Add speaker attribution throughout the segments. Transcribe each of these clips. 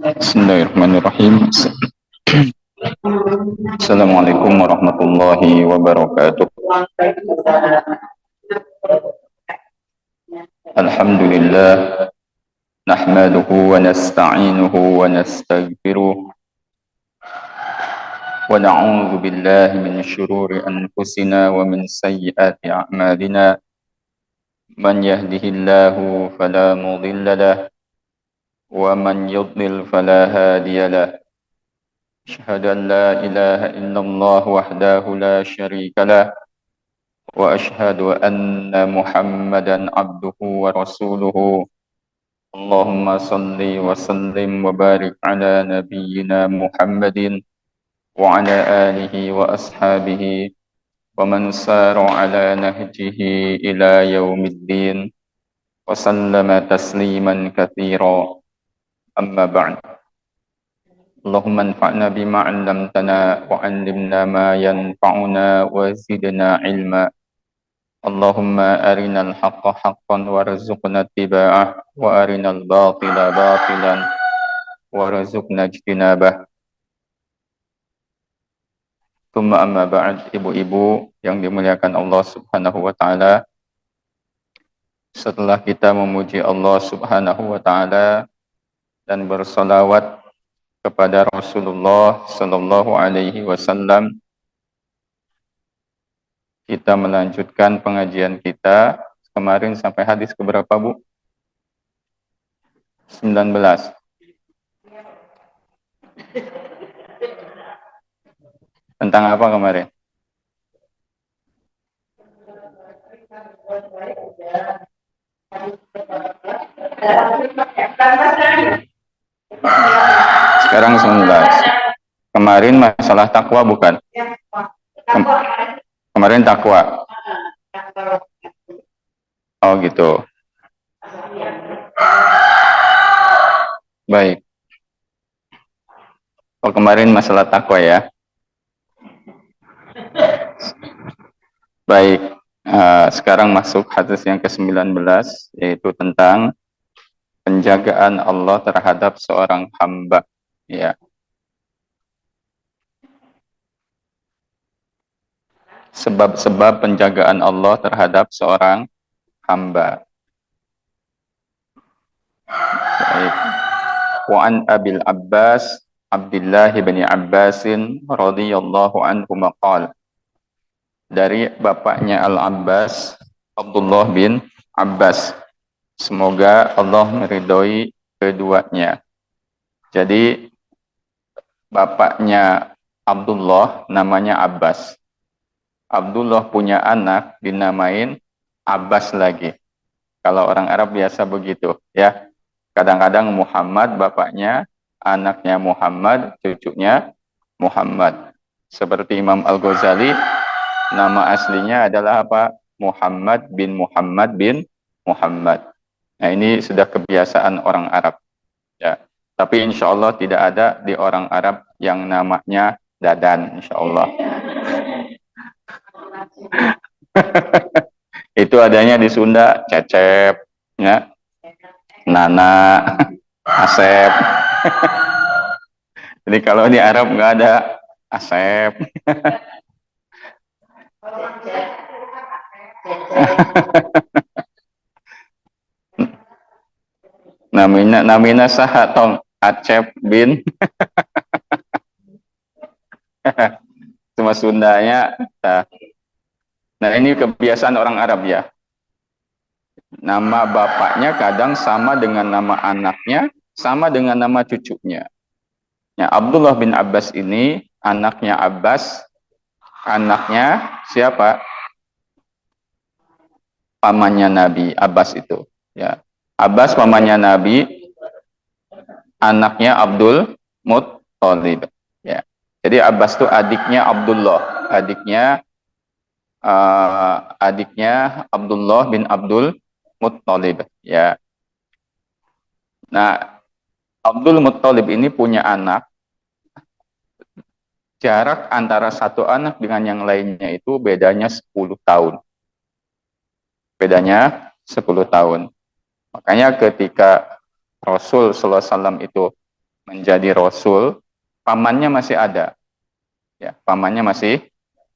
Speaker 1: Bismillahirrahmanirrahim. Assalamualaikum warahmatullahi wabarakatuh. Alhamdulillah, nahmaduhu wa nasta'inuhu wa nastaghfiruh wa na'udzu billahi min syururi anfusina wa min sayyiati a'malina. Man yahdihillahu fala mudilla lahu wa man yudlil fala hadiya lahu. أشهد أن لا إله إلا الله وحده لا شريك له وأشهد أن محمدا عبده ورسوله اللهم صل وسلم وبارك على نبينا محمد وعلى آله وأصحابه ومن سار على نهجه إلى يوم الدين وسلم تسليما كثيرا أما بعد اللهم انفعنا بما علمتنا وعلمنا ما ينفعنا وزدنا علما اللهم أرنا الحق حقا وارزقنا اتباعه وأرنا الباطل باطلا وارزقنا اجتنابه. Tsumma amma ba'd, ibu-ibu yang dimuliakan Allah Subhanahu wa taala. Setelah kita memuji Allah Subhanahu wa taala dan bersolawat kepada Rasulullah sallallahu alaihi wasallam, kita melanjutkan pengajian kita. Kemarin sampai hadis keberapa, Bu? 19. Tentang apa kemarin? Sekarang 19. Kemarin masalah takwa bukan? Kemarin takwa. Oh gitu. Baik. Oh kemarin masalah takwa ya. Baik. Sekarang masuk hadis yang ke-19, yaitu tentang penjagaan Allah terhadap seorang hamba. Ya. Sebab-sebab penjagaan Allah terhadap seorang hamba. Baik. Wa an Abil Abbas Abdullah bin Abbasin radhiyallahu anhu maqal. Dari bapaknya Al-Abbas, Abdullah bin Abbas. Semoga Allah meridhoi keduanya. Jadi bapaknya Abdullah namanya Abbas. Abdullah punya anak dinamain Abbas lagi. Kalau orang Arab biasa begitu, ya. Kadang-kadang Muhammad bapaknya, anaknya Muhammad, cucunya Muhammad. Seperti Imam Al-Ghazali, nama aslinya adalah apa? Muhammad bin Muhammad bin Muhammad. Nah, ini sudah kebiasaan orang Arab. Ya. Tapi insya Allah tidak ada di orang Arab yang namanya Dadan, insya Allah. Itu adanya di Sunda, Cecep, ya, Nana, Asep. Jadi kalau di Arab nggak ada Asep. namina saha tong Acep bin. Cuma Sundanya. Nah ini kebiasaan orang Arab ya. Nama bapaknya kadang sama dengan nama anaknya, sama dengan nama cucunya. Ya, Abdullah bin Abbas ini anaknya Abbas, anaknya siapa? Pamannya Nabi, Abbas itu. Ya, Abbas pamannya Nabi, anaknya Abdul Muttalib. Ya, jadi Abbas itu adiknya Abdullah, adiknya Abdullah bin Abdul Muttalib. Ya, nah Abdul Muttalib ini punya anak. Jarak antara satu anak dengan yang lainnya itu bedanya 10 tahun. Bedanya 10 tahun. Makanya ketika Rasul sallallahu alaihi wasallam itu menjadi rasul, pamannya masih ada. Ya, pamannya masih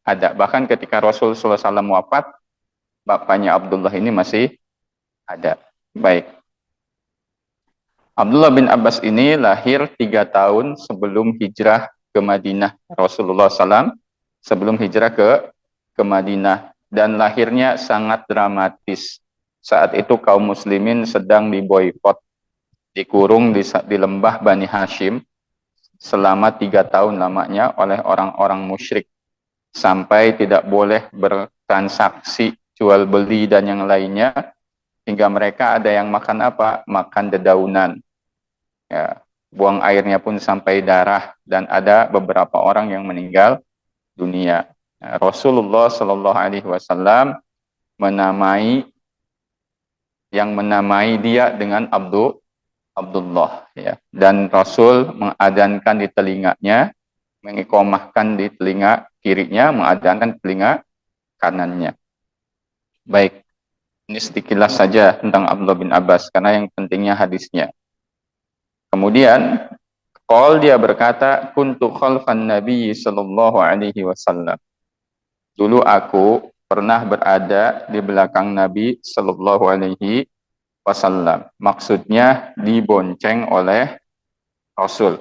Speaker 1: ada. Bahkan ketika Rasul sallallahu alaihi wasallam wafat, bapaknya Abdullah ini masih ada. Baik. Abdullah bin Abbas ini lahir 3 tahun sebelum hijrah ke Madinah. Rasulullah SAW sebelum hijrah ke Madinah. Dan lahirnya sangat dramatis. Saat itu kaum muslimin sedang diboikot, dikurung di lembah Bani Hashim selama 3 tahun lamanya oleh orang-orang musyrik. Sampai tidak boleh bertransaksi jual beli dan yang lainnya, hingga mereka ada yang makan apa? Makan dedaunan. Ya, buang airnya pun sampai darah, dan ada beberapa orang yang meninggal dunia. Nah, Rasulullah Shallallahu Alaihi Wasallam menamai dia dengan Abdullah, ya. Dan Rasul mengadankan di telinganya, mengikomahkan di telinga kirinya, mengadankan telinga kanannya. Baik, ini sedikitlah saja tentang Abdullah bin Abbas, karena yang pentingnya hadisnya. Kemudian, dia berkata, kuntu khalfan Nabi sallallahu alaihi wasallam. Dulu aku pernah berada di belakang Nabi sallallahu alaihi wasallam. Maksudnya dibonceng oleh Rasul,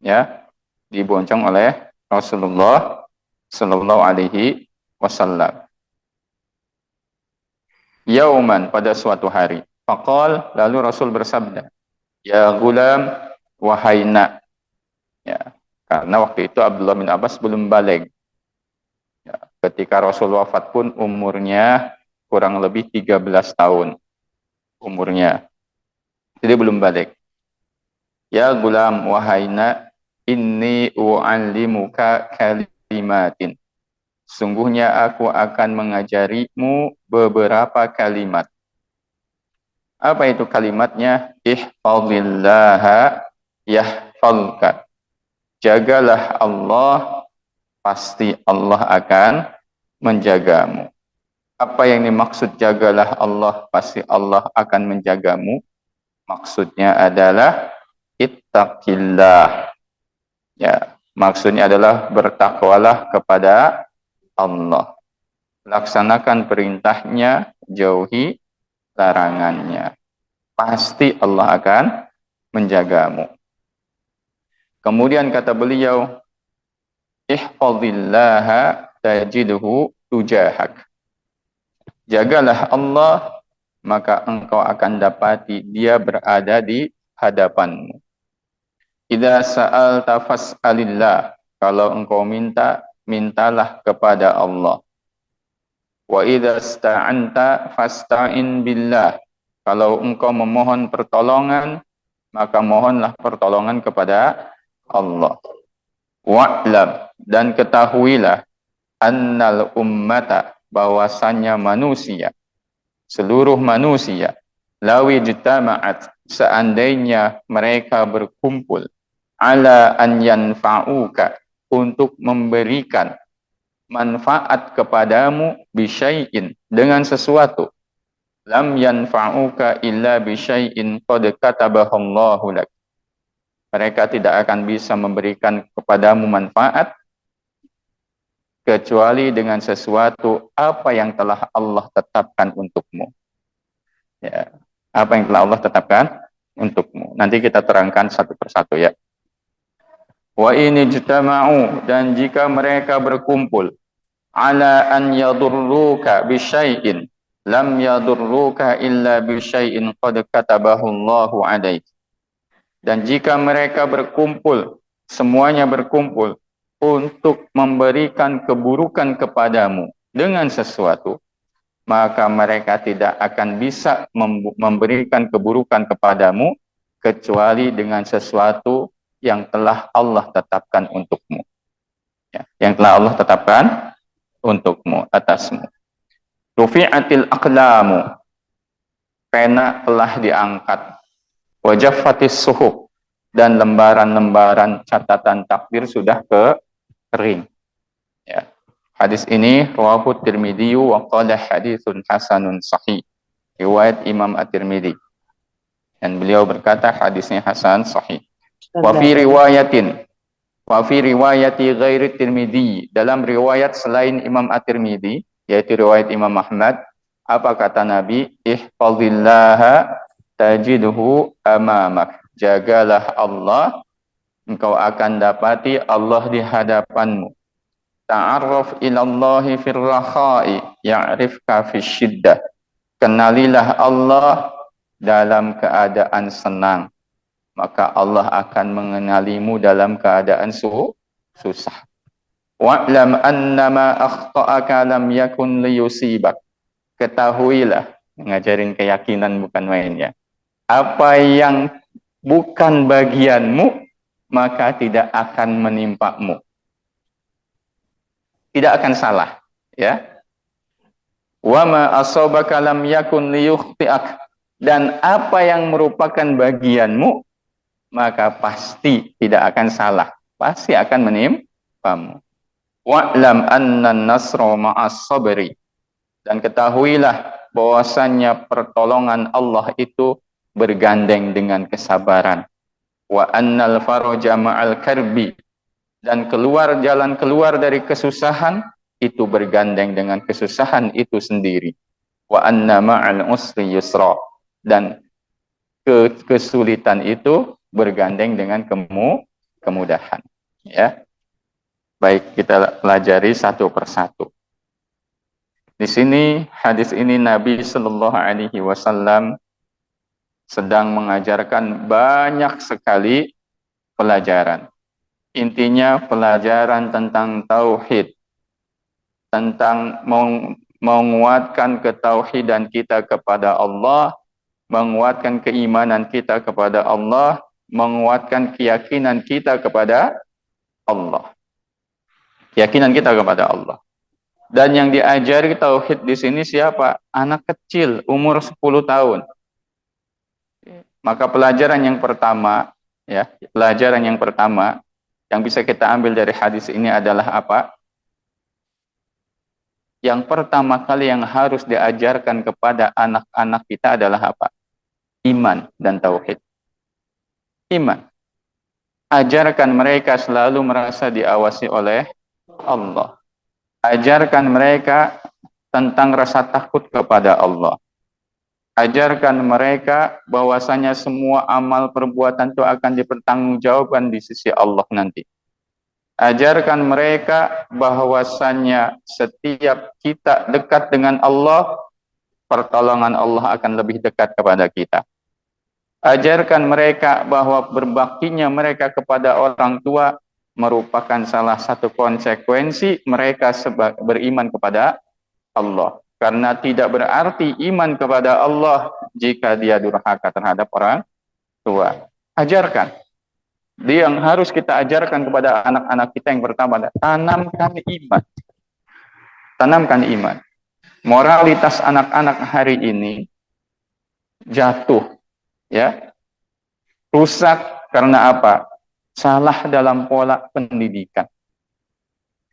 Speaker 1: ya. Dibonceng oleh Rasulullah sallallahu alaihi wasallam. Yauman, pada suatu hari. Faqal, lalu Rasul bersabda, ya gulam, wahai nak. Ya, karena waktu itu Abdullah bin Abbas belum balik. Ya, ketika Rasul wafat pun umurnya kurang lebih 13 tahun. Umurnya. Jadi belum balik. Ya gulam, wahai nak, inni u'allimuka kalimatin. Sungguhnya aku akan mengajarimu beberapa kalimat. Apa itu kalimatnya? Ihfazillaha yahfazka. Jagalah Allah, pasti Allah akan menjagamu. Apa yang dimaksud jagalah Allah, pasti Allah akan menjagamu? Maksudnya adalah ittaqillah. Ya, maksudnya adalah bertakwalah kepada Allah. Laksanakan perintahnya, jauhi larangannya. Pasti Allah akan menjagamu. Kemudian kata beliau, ihfazillaha tajidhu tujahak. Jagalah Allah, maka engkau akan dapati dia berada di hadapanmu. Idza sa'alta fas'alillah. Kalau engkau minta, mintalah kepada Allah. Wa idza sta'anta fasta'in billah. Kalau engkau memohon pertolongan, maka mohonlah pertolongan kepada Allah. Wa'lam, dan ketahuilah, annal ummata, bahwasannya manusia, seluruh manusia, lawi jitama'at, seandainya mereka berkumpul, ala an yanfa'uka, untuk memberikan manfaat kepadamu, bisyai'in, dengan sesuatu, lam yanfa'uka illa bisyai'in qad katabahallahu lak. Mereka tidak akan bisa memberikan kepadamu manfaat kecuali dengan sesuatu apa yang telah Allah tetapkan untukmu. Ya, apa yang telah Allah tetapkan untukmu. Nanti kita terangkan satu persatu, ya. Wa in ijtama'u, dan jika mereka berkumpul, ala an yadurruka bisyai'in lam yadurruka illa bisyai'in qad katabahu Allahu 'alaik. Dan jika mereka berkumpul, semuanya berkumpul untuk memberikan keburukan kepadamu dengan sesuatu, maka mereka tidak akan bisa memberikan keburukan kepadamu kecuali dengan sesuatu yang telah Allah tetapkan untukmu. Ya, yang telah Allah tetapkan untukmu, atasmu. Rufi'atil aqlamu, pena telah diangkat. Wajaffatis suhuf, dan lembaran-lembaran catatan takdir sudah kering. Ya. Hadis ini rawahu Tirmidzi wa qala haditsun hasanun sahih. Riwayat Imam At-Tirmidzi. Dan beliau berkata hadisnya hasan sahih. Wa fi riwayatin, wa fi riwayati ghairi Tirmidzi, dalam riwayat selain Imam At-Tirmidzi, yaitu riwayat Imam Ahmad, apa kata Nabi? Ihfazillaha tajidhu amamak. Jagalah Allah, engkau akan dapati Allah di hadapanmu. Ta'arraf ilallahi firrakhai ya'rifka fisyiddah. Kenalilah Allah dalam keadaan senang, maka Allah akan mengenalimu dalam keadaan susah. Wa'lam annama akhta'aka lam yakun liyusibak. Ketahuilah, ngajarin keyakinan bukan mainnya. Apa yang bukan bagianmu, maka tidak akan menimpamu. Tidak akan salah, ya. Wa ma asabaka lam yakun liyukhti'ak. Dan apa yang merupakan bagianmu, maka pasti tidak akan salah, pasti akan menimpamu. Wa'lam anna nasra ma'as sabri. Dan ketahuilah bahwasannya pertolongan Allah itu bergandeng dengan kesabaran. Wa annal faraja ma'al karbi. Dan jalan keluar dari kesusahan itu bergandeng dengan kesusahan itu sendiri. Wa anna ma'al usri yusra. Dan kesulitan itu bergandeng dengan kemudahan. Ya. Baik, kita pelajari satu persatu. Di sini hadis ini Nabi Shallallahu Alaihi Wasallam sedang mengajarkan banyak sekali pelajaran. Intinya pelajaran tentang tauhid, tentang menguatkan ketauhidan kita kepada Allah, menguatkan keimanan kita kepada Allah, menguatkan keyakinan kita kepada Allah. Keyakinan kita kepada Allah. Dan yang diajari tauhid di sini siapa? Anak kecil, umur 10 tahun. Maka pelajaran yang pertama, ya, pelajaran yang pertama yang bisa kita ambil dari hadis ini adalah apa? Yang pertama kali yang harus diajarkan kepada anak-anak kita adalah apa? Iman dan tauhid. Iman. Ajarkan mereka selalu merasa diawasi oleh Allah. Ajarkan mereka tentang rasa takut kepada Allah. Ajarkan mereka bahwasanya semua amal perbuatan itu akan dipertanggungjawabkan di sisi Allah nanti. Ajarkan mereka bahwasanya setiap kita dekat dengan Allah, pertolongan Allah akan lebih dekat kepada kita. Ajarkan mereka bahwa berbaktinya mereka kepada orang tua merupakan salah satu konsekuensi mereka beriman kepada Allah. Karena tidak berarti iman kepada Allah jika dia durhaka terhadap orang tua. Ajarkan. Dia yang harus kita ajarkan kepada anak-anak kita yang pertama adalah tanamkan iman. Tanamkan iman. Moralitas anak-anak hari ini jatuh, ya, rusak karena apa? Salah dalam pola pendidikan.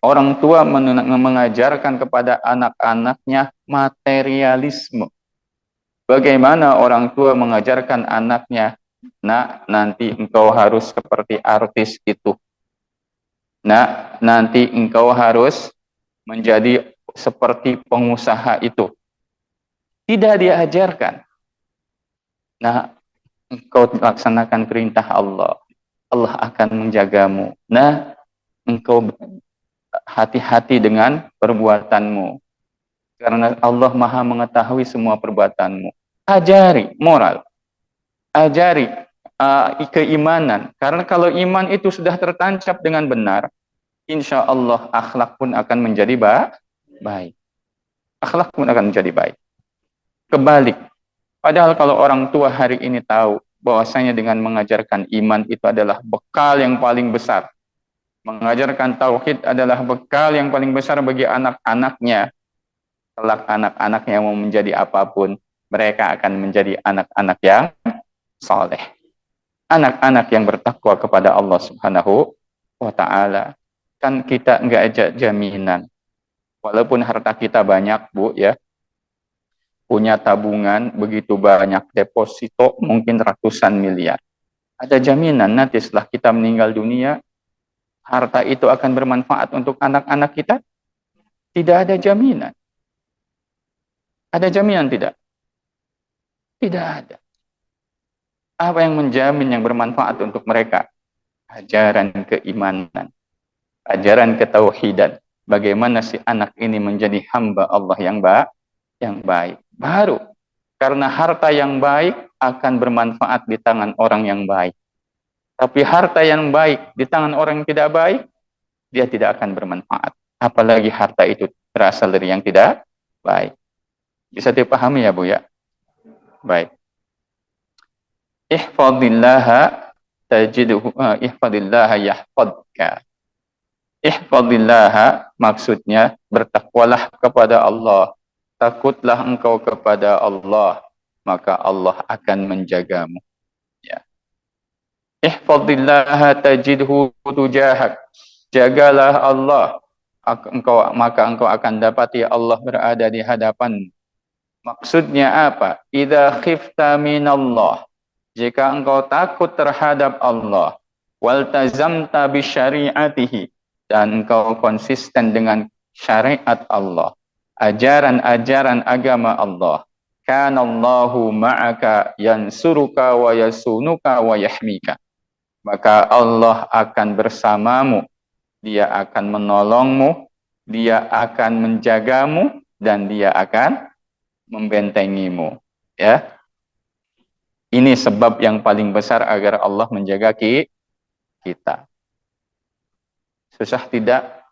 Speaker 1: Orang tua mengajarkan kepada anak-anaknya materialisme. Bagaimana orang tua mengajarkan anaknya, nak, nanti engkau harus seperti artis itu. Nak, nanti engkau harus menjadi seperti pengusaha itu. Tidak diajarkan. Nah, engkau laksanakan perintah Allah. Allah akan menjagamu. Nah, engkau hati-hati dengan perbuatanmu. Karena Allah Maha mengetahui semua perbuatanmu. Ajari moral. Ajari keimanan. Karena kalau iman itu sudah tertancap dengan benar, insya Allah akhlak pun akan menjadi baik. Akhlak pun akan menjadi baik. Kebalik. Padahal kalau orang tua hari ini tahu bahwasanya dengan mengajarkan iman itu adalah bekal yang paling besar. Mengajarkan tauhid adalah bekal yang paling besar bagi anak-anaknya. Kelak anak-anaknya mau menjadi apapun, mereka akan menjadi anak-anak yang saleh. Anak-anak yang bertakwa kepada Allah Subhanahu wa Ta'ala. Kan kita enggak ada jaminan. Walaupun harta kita banyak, Bu, ya. Punya tabungan begitu banyak, deposito mungkin ratusan miliar. Ada jaminan nanti setelah kita meninggal dunia, harta itu akan bermanfaat untuk anak-anak kita? Tidak ada jaminan. Ada jaminan tidak? Tidak ada. Apa yang menjamin yang bermanfaat untuk mereka? Ajaran keimanan, ajaran ketauhidan. Bagaimana si anak ini menjadi hamba Allah yang baik. Baru karena harta yang baik akan bermanfaat di tangan orang yang baik. Tapi harta yang baik di tangan orang yang tidak baik, dia tidak akan bermanfaat. Apalagi harta itu berasal dari yang tidak baik. Bisa dipahami ya Bu ya? Baik. Ihfadillaha tajiduhu ihfadillaha yahfadka. Ihfadillaha maksudnya bertakwalah kepada Allah. Takutlah engkau kepada Allah, maka Allah akan menjagamu. Ya. Ihfadillaha tajidhu tujahak. Jagalah Allah, maka engkau akan dapati Allah berada di hadapan. Maksudnya apa? Idza khifta minallah. Jika engkau takut terhadap Allah, wal tazamta bi syariatihi, dan engkau konsisten dengan syariat Allah, ajaran-ajaran agama Allah, kanallahu ma'aka yansuruka wa yasunuka wa yahmika. Maka Allah akan bersamamu, dia akan menolongmu, dia akan menjagamu, dan dia akan membentengimu. Ya, ini sebab yang paling besar agar Allah menjaga kita. Susah tidak?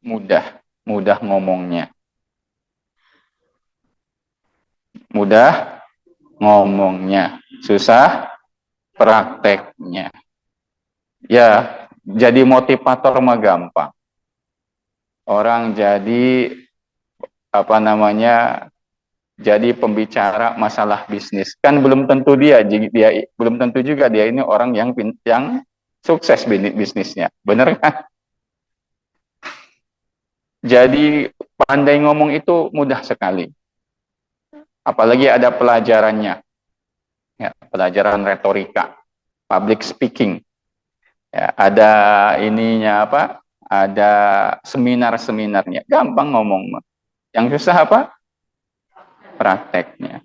Speaker 1: Mudah ngomongnya. Mudah ngomongnya, susah prakteknya. Ya, jadi motivator mah gampang. Orang jadi jadi pembicara masalah bisnis. Kan belum tentu dia belum tentu juga dia ini orang yang sukses bisnisnya. Benar kan? Jadi pandai ngomong itu mudah sekali. Apalagi ada pelajarannya. Ya, pelajaran retorika, public speaking. Ya, ada ininya apa? Ada seminar-seminarnya. Gampang ngomong. Yang susah apa? Prakteknya.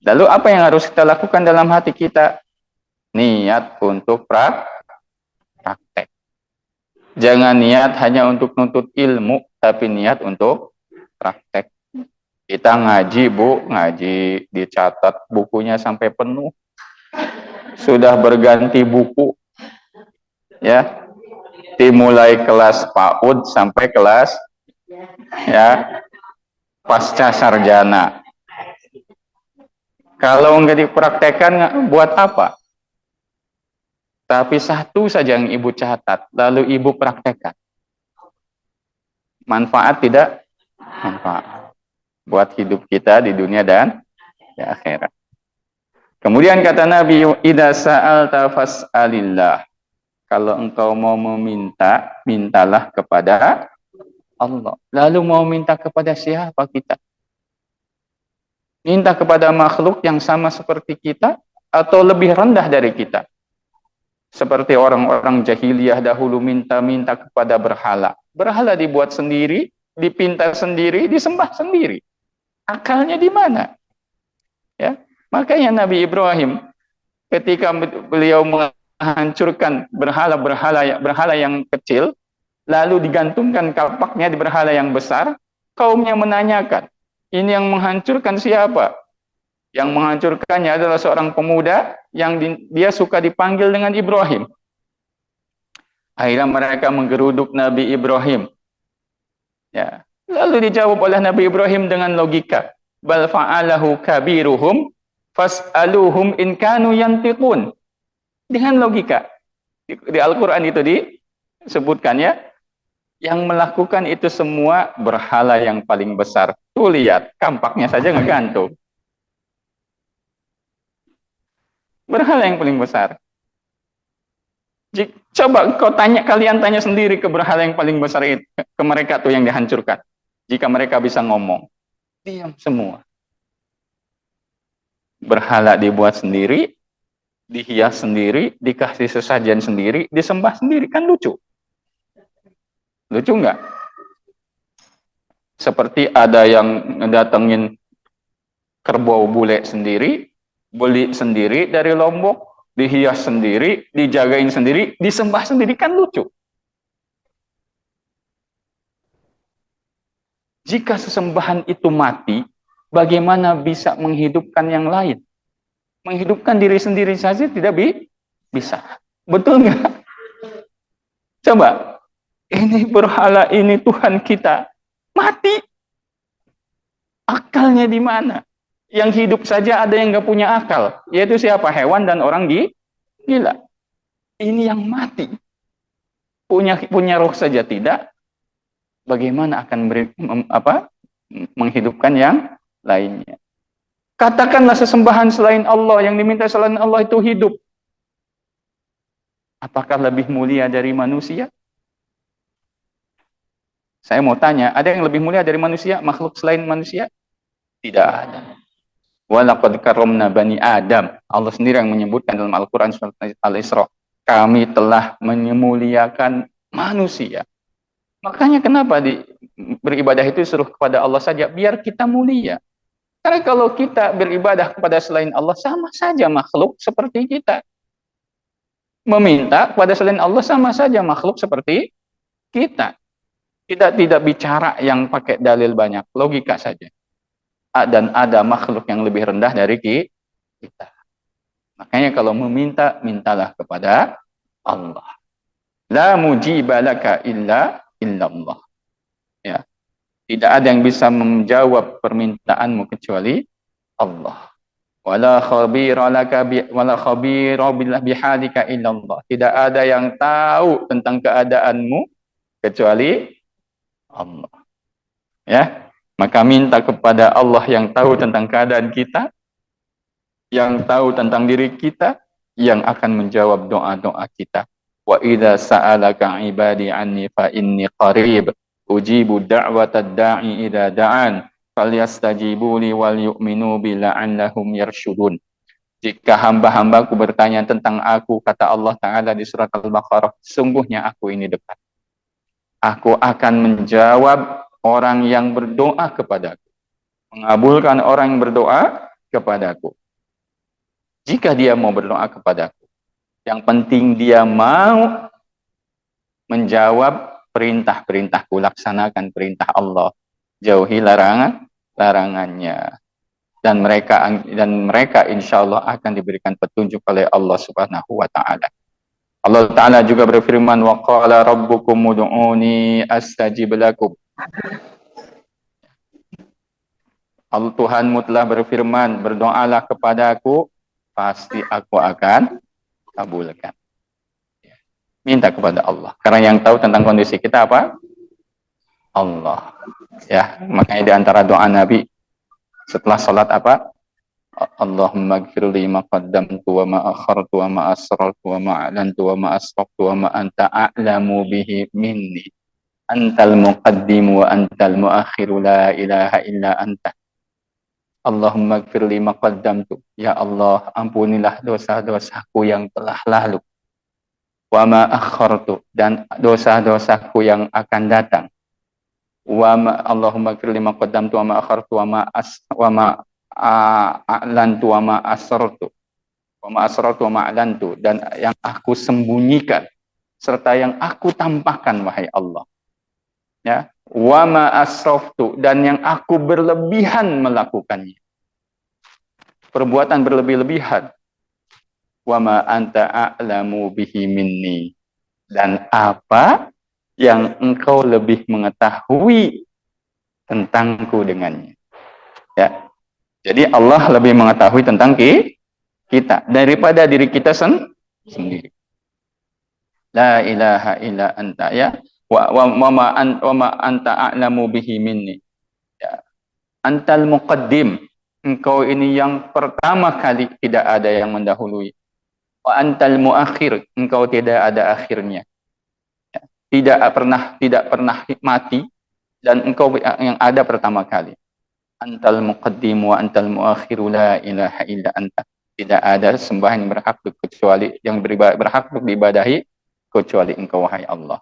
Speaker 1: Lalu apa yang harus kita lakukan dalam hati kita? Niat untuk praktek. Jangan niat hanya untuk nuntut ilmu, tapi niat untuk praktek. Kita ngaji, Bu, ngaji, dicatat bukunya sampai penuh. Sudah berganti buku. Ya. Dimulai kelas PAUD sampai kelas ya pasca sarjana. Kalau nggak dipraktekkan, buat apa? Tapi satu saja yang Ibu catat, lalu Ibu praktekkan. Manfaat tidak? Manfaat. Buat hidup kita di dunia dan di akhirat. Kemudian kata Nabi, idza sa'alta fas'alillah. Kalau engkau mau meminta, mintalah kepada Allah. Lalu mau minta kepada siapa kita? Minta kepada makhluk yang sama seperti kita atau lebih rendah dari kita? Seperti orang-orang jahiliyah dahulu minta-minta kepada berhala. Berhala dibuat sendiri, dipinta sendiri, disembah sendiri. Akalnya di mana? Ya, makanya Nabi Ibrahim ketika beliau menghancurkan berhala yang kecil, lalu digantungkan kapaknya di berhala yang besar, kaumnya menanyakan, ini yang menghancurkan siapa? Yang menghancurkannya adalah seorang pemuda yang dia suka dipanggil dengan Ibrahim. Akhirnya mereka menggeruduk Nabi Ibrahim. Ya. Lalu dijawab oleh Nabi Ibrahim dengan logika. Bal fa'alahu kabiruhum fas'aluhum in kanu yantiqun. Dengan logika. Di Al-Quran itu disebutkan ya. Yang melakukan itu semua berhala yang paling besar. Tuh lihat, kampaknya saja ngegantung. Berhala yang paling besar. Coba kalian tanya sendiri ke berhala yang paling besar itu, ke mereka tuh yang dihancurkan. Jika mereka bisa ngomong, diam semua. Berhala dibuat sendiri, dihias sendiri, dikasih sesajen sendiri, disembah sendiri, kan lucu. Lucu nggak? Seperti ada yang ngedatengin kerbau bule sendiri, beli sendiri dari Lombok, dihias sendiri, dijagain sendiri, disembah sendiri, kan lucu. Jika sesembahan itu mati, bagaimana bisa menghidupkan yang lain? Menghidupkan diri sendiri saja tidak bisa. Betul nggak? Coba, ini berhala, ini Tuhan kita, mati. Akalnya di mana? Yang hidup saja ada yang nggak punya akal, yaitu siapa? Hewan dan orang gila. Ini yang mati, punya roh saja tidak. Bagaimana akan menghidupkan yang lainnya? Katakanlah sesembahan selain Allah, yang diminta selain Allah itu hidup. Apakah lebih mulia dari manusia? Saya mau tanya, ada yang lebih mulia dari manusia, makhluk selain manusia? Tidak ada. Walaqad karramna bani Adam. Allah sendiri yang menyebutkan dalam Al-Quran surat Al-Isra. Kami telah memuliakan manusia. Makanya kenapa beribadah itu suruh kepada Allah saja, biar kita mulia. Karena kalau kita beribadah kepada selain Allah, sama saja makhluk seperti kita. Meminta kepada selain Allah sama saja makhluk seperti kita. Kita tidak bicara yang pakai dalil banyak, logika saja. Dan ada makhluk yang lebih rendah dari kita. Makanya kalau meminta, mintalah kepada Allah. La mujiba laka illa Allah. Ya. Tidak ada yang bisa menjawab permintaanmu kecuali Allah. Wala khabira laka wala khabira bihalika illa Allah. Tidak ada yang tahu tentang keadaanmu kecuali Allah. Ya, maka minta kepada Allah yang tahu tentang keadaan kita, yang tahu tentang diri kita, yang akan menjawab doa-doa kita. Wa idza sa'alaka ibadi anni fa inni qarib ujibu da'watad da'i idza da'an falyastajibu li wal yu'minu bi la'annahum yarshudun. Jika hamba-hambaku bertanya tentang aku, kata Allah Ta'ala di surat Al-Baqarah, sungguhnya aku ini dekat. Aku akan menjawab orang yang berdoa kepadaku, mengabulkan orang yang berdoa kepadaku. Jika dia mau berdoa kepadaku, yang penting dia mau menjawab perintah-perintahku, laksanakan perintah Allah, jauhi larangannya. Dan mereka insya Allah akan diberikan petunjuk oleh Allah Subhanahu wa Ta'ala. Allah Ta'ala juga berfirman, wa qala rabbukum ud'uni astajib lakum. Allah Tuhanmu telah berfirman, berdoalah kepadaku, pasti aku akan kabulkan. Minta kepada Allah. Karena yang tahu tentang kondisi kita apa? Allah. Ya, makanya di antara doa Nabi setelah salat apa? Allahumma gfirli ma qaddamtu wa ma akhartu wa ma asrartu wa ma a'lantu wa ma asraftu wa ma anta a'lamu bihi minni. Antal muqaddimu wa antal muakhiru la ilaha illa anta. Allahumma gfirli ma qaddamtu. Ya Allah, ampunilah dosa-dosaku yang telah lalu. Wa ma akhartu, dan dosa-dosaku yang akan datang. Allahumma gfirli ma qaddamtu wa ma akhartu wa ma a'lantu wa ma asrartu wa ma asrartu wa ma a'lantu, dan yang aku sembunyikan serta yang aku tampakkan, wahai Allah. Ya, wa ma asraftu, dan yang aku berlebihan melakukannya, perbuatan berlebih-lebihan. Wa ma anta a'lamu bihi minni, dan apa yang engkau lebih mengetahui tentangku dengannya. Ya. Jadi Allah lebih mengetahui tentang kita daripada diri kita sendiri. La ilaha illa anta, ya. Wa ma anta a'lamu bihi minni. Ya. Antal muqaddim, engkau ini yang pertama kali, tidak ada yang mendahului. Wa antal muakhir, engkau tidak ada akhirnya. Ya. Tidak pernah mati, dan engkau yang ada pertama kali. Antal muqaddim wa antal muakhiru la ilaha illa anta. Tidak ada sembahan yang berhak kecuali yang berhak untuk diibadahi kecuali Engkau wahai Allah.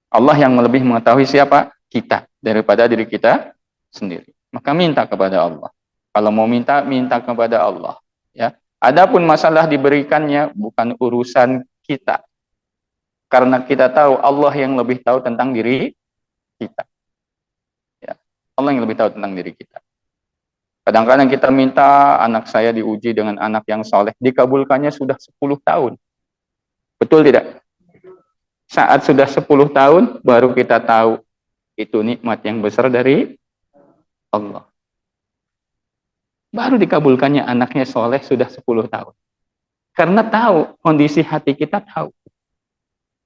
Speaker 1: Allah yang lebih mengetahui siapa? Kita daripada diri kita sendiri. Maka minta kepada Allah. Kalau mau minta, minta kepada Allah. Ya. Adapun masalah diberikannya bukan urusan kita. Karena kita tahu Allah yang lebih tahu tentang diri kita. Ya. Allah yang lebih tahu tentang diri kita. Kadang-kadang kita minta anak saya diuji dengan anak yang soleh. Dikabulkannya sudah 10 tahun. Betul tidak? Saat sudah 10 tahun, baru kita tahu itu nikmat yang besar dari Allah. Baru dikabulkannya anaknya soleh sudah 10 tahun. Karena tahu, kondisi hati kita tahu.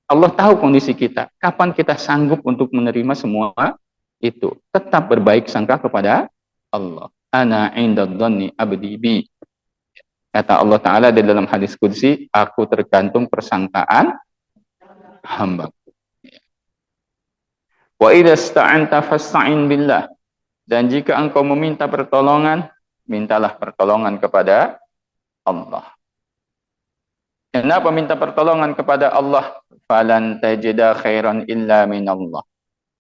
Speaker 1: Allah tahu kondisi kita. Kapan kita sanggup untuk menerima semua itu. Tetap berbaik sangka kepada Allah. Ana inda dhanni abdi bi. Kata Allah Ta'ala di dalam hadis qudsi, aku tergantung persangkaan hamba. Wa idza sta'anta fasta'in billah. Dan jika engkau meminta pertolongan, mintalah pertolongan kepada Allah. Kenapa minta pertolongan kepada Allah? Falan tajida khairan illa minallah.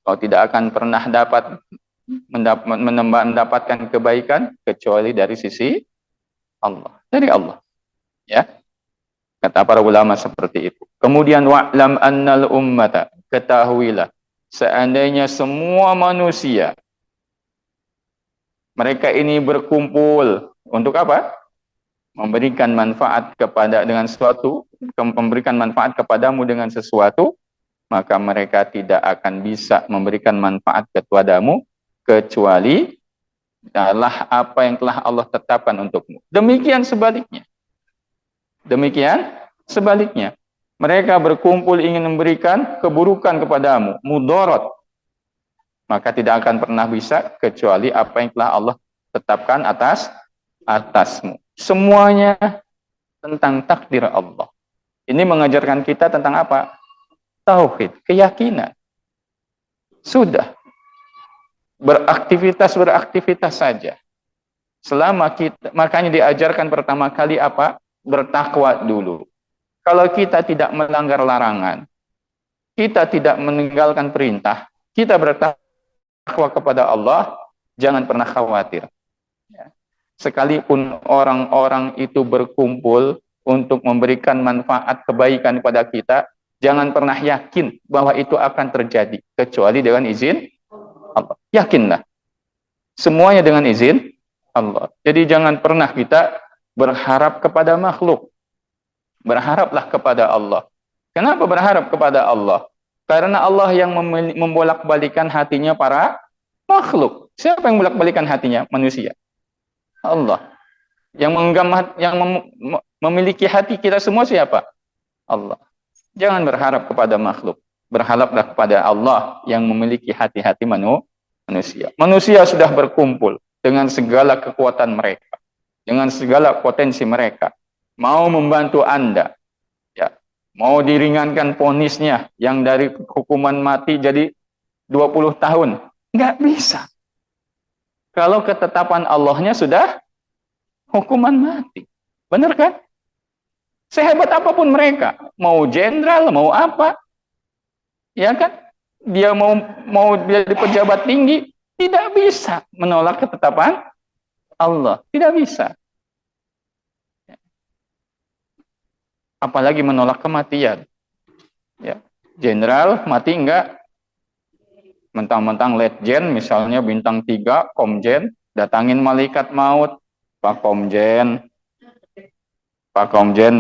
Speaker 1: Kau tidak akan pernah dapat mendapatkan kebaikan kecuali dari sisi Allah. Dari Allah. Ya. Kata para ulama seperti itu. Kemudian wa'lam annal ummata. Ketahuilah. Seandainya semua manusia mereka ini berkumpul untuk apa? Memberikan manfaat kepada dengan sesuatu, memberikan manfaat kepadamu dengan sesuatu, maka mereka tidak akan bisa memberikan manfaat kepadamu kecuali adalah apa yang telah Allah tetapkan untukmu. Demikian sebaliknya. Demikian sebaliknya. Mereka berkumpul ingin memberikan keburukan kepadamu, mudarat, maka tidak akan pernah bisa kecuali apa yang telah Allah tetapkan atasmu. Semuanya tentang takdir Allah. Ini mengajarkan kita tentang apa? Tauhid, keyakinan. Sudah. Beraktivitas saja. Selama kita, makanya diajarkan pertama kali apa? Bertakwa dulu. Kalau kita tidak melanggar larangan, kita tidak meninggalkan perintah, kita bertakwa kepada Allah, jangan pernah khawatir. Sekalipun orang-orang itu berkumpul untuk memberikan manfaat kebaikan kepada kita, jangan pernah yakin bahwa itu akan terjadi kecuali dengan izin Allah. Yakinlah. Semuanya dengan izin Allah. Jadi jangan pernah kita berharap kepada makhluk. Berharaplah kepada Allah. Kenapa berharap kepada Allah? Karena Allah yang membolak-balikan hatinya para makhluk. Siapa yang membolak-balikan hatinya? Manusia. Allah. Yang memiliki hati kita semua siapa? Allah. Jangan berharap kepada makhluk. Berharaplah kepada Allah yang memiliki hati-hati manusia. Manusia sudah berkumpul dengan segala kekuatan mereka, dengan segala potensi mereka, mau membantu Anda, ya, mau diringankan vonisnya yang dari hukuman mati jadi 20 tahun. Nggak bisa. Kalau ketetapan Allahnya sudah hukuman mati. Benar kan? Sehebat apapun mereka, mau jenderal, mau apa, ya kan? Dia mau jadi pejabat tinggi, tidak bisa menolak ketetapan Allah. Tidak bisa. Apalagi menolak kematian. Ya. Jenderal mati enggak? Mentang-mentang letjen, misalnya bintang 3, komjen, datangin malaikat maut, Pak Komjen